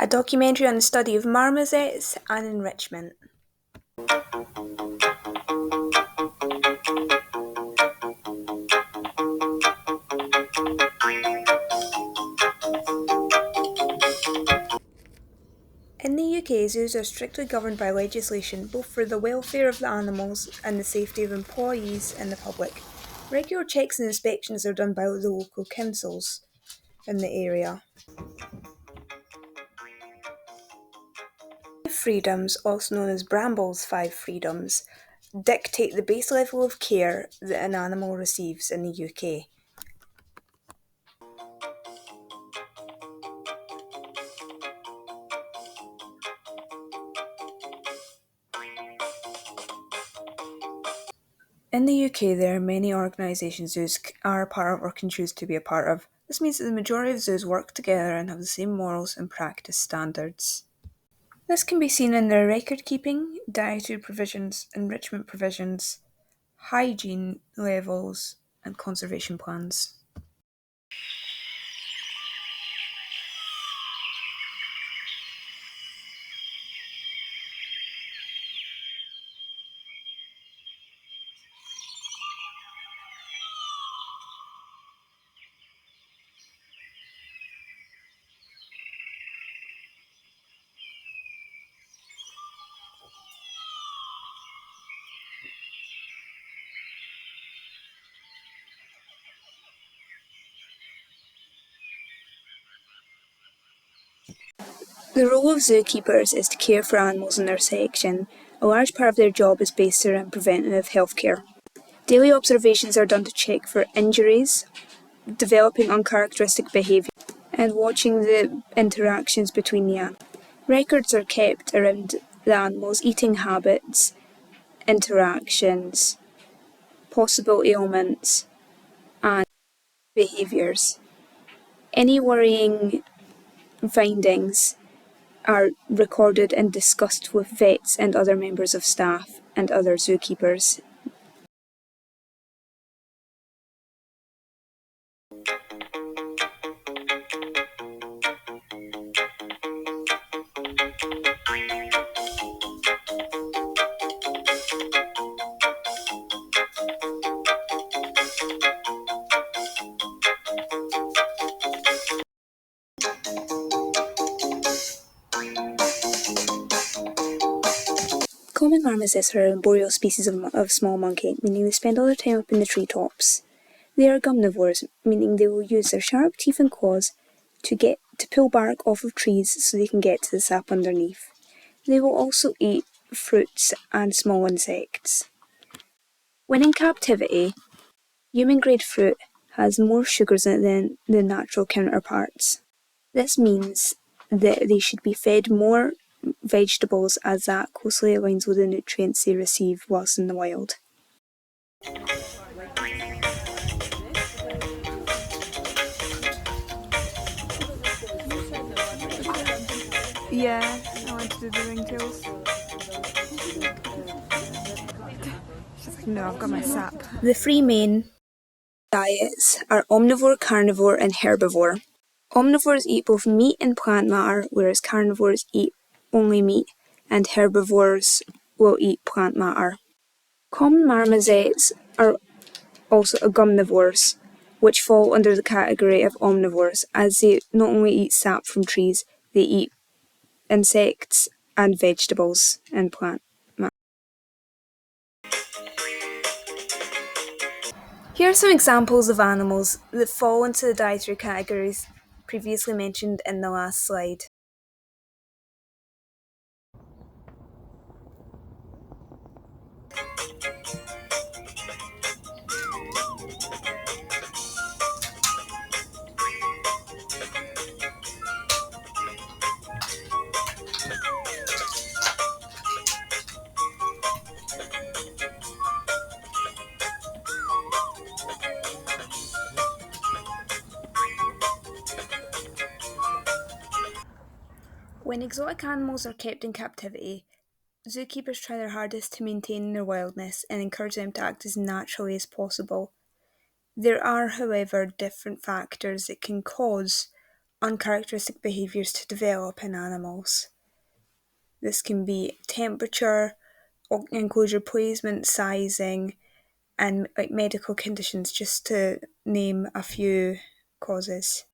a documentary on the study of marmosets and enrichment. In the UK, zoos are strictly governed by legislation, both for the welfare of the animals and the safety of employees and the public. Regular checks and inspections are done by the local councils in the area. Freedoms, also known as Bramble's 5 freedoms, dictate the base level of care that an animal receives in the UK. In the UK, there are many organisations zoos are a part of or can choose to be a part of. This means that the majority of zoos work together and have the same morals and practice standards. This can be seen in their record keeping, dietary provisions, enrichment provisions, hygiene levels, and conservation plans. The role of zookeepers is to care for animals in their section. A large part of their job is based around preventative healthcare. Daily observations are done to check for injuries, developing uncharacteristic behaviour, and watching the interactions between the animals. Records are kept around the animals' eating habits, interactions, possible ailments, and behaviours. Any worrying findings are recorded and discussed with vets and other members of staff and other zookeepers. Common marmosets are an arboreal species of small monkey, meaning they spend all their time up in the treetops. They are gumnivores, meaning they will use their sharp teeth and claws to pull bark off of trees so they can get to the sap underneath. They will also eat fruits and small insects. When in captivity, human-grade fruit has more sugars in it than the natural counterparts. This means that they should be fed more vegetables, as that closely aligns with the nutrients they receive whilst in the wild. Yeah, I want to do the ringtails. She's like, no, I've got my sap. The three main diets are omnivore, carnivore, and herbivore. Omnivores eat both meat and plant matter, whereas carnivores eat only meat, and herbivores will eat plant matter. Common marmosets are also gumnivores, which fall under the category of omnivores, as they not only eat sap from trees, they eat insects and vegetables and plant matter. Here are some examples of animals that fall into the dietary categories previously mentioned in the last slide. When exotic animals are kept in captivity, zookeepers try their hardest to maintain their wildness and encourage them to act as naturally as possible. There are, however, different factors that can cause uncharacteristic behaviours to develop in animals. This can be temperature, enclosure placement, sizing, and medical conditions, just to name a few causes.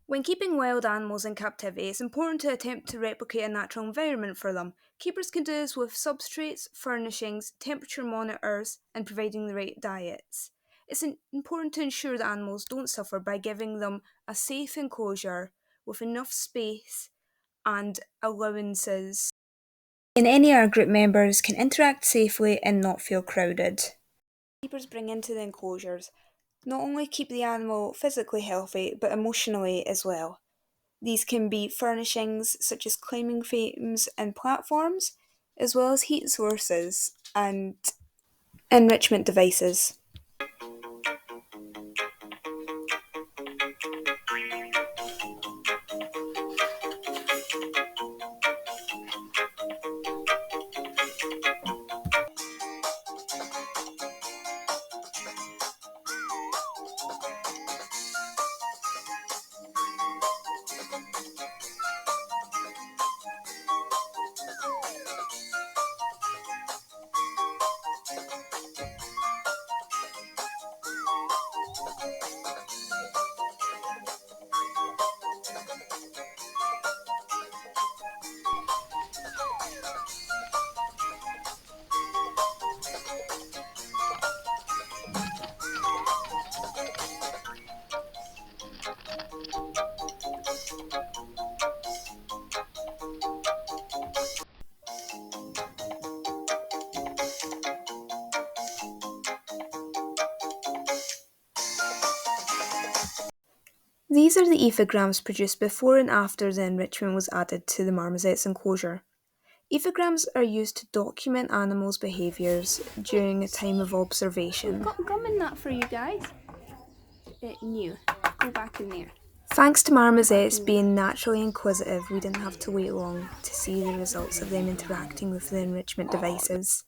When keeping wild animals in captivity, it's important to attempt to replicate a natural environment for them. Keepers can do this with substrates, furnishings, temperature monitors, and providing the right diets. It's important to ensure that animals don't suffer by giving them a safe enclosure with enough space and allowances. And any our group members can interact safely and not feel crowded. Keepers bring into the enclosures not only keep the animal physically healthy but emotionally as well. These can be furnishings such as climbing frames and platforms, as well as heat sources and enrichment devices. These are the ephograms produced before and after the enrichment was added to the marmosets enclosure. Ephograms are used to document animals' behaviours during a time of observation. We've got gum in that for you guys. New. Go back in there. Thanks to marmosets being naturally inquisitive, we didn't have to wait long to see the results of them interacting with the enrichment devices.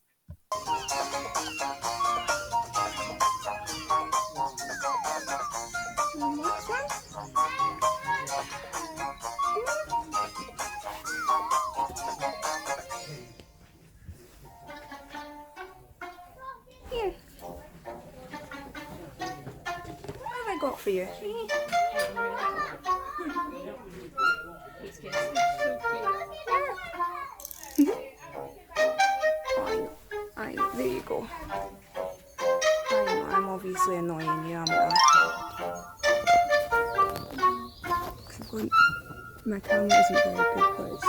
Here. What have I got for you? I know. There you go. I know, I'm obviously annoying you, am I? My camera isn't very good, guys.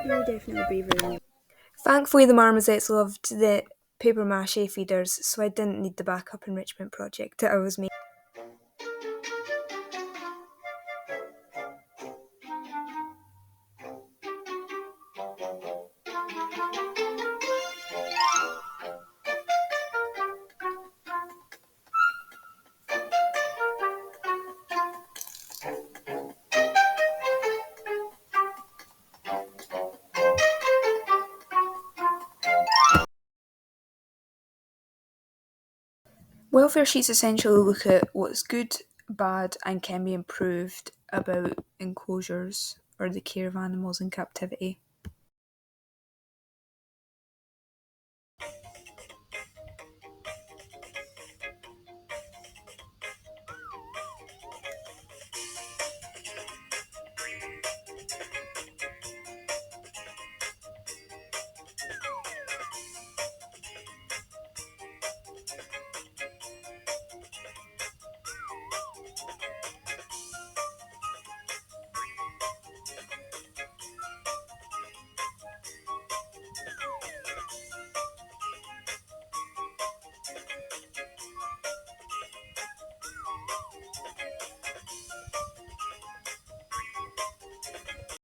You're definitely braver than you. Thankfully, the marmosets loved the paper mache feeders, so I didn't need the backup enrichment project that I was making. Welfare sheets essentially look at what's good, bad, and can be improved about enclosures or the care of animals in captivity.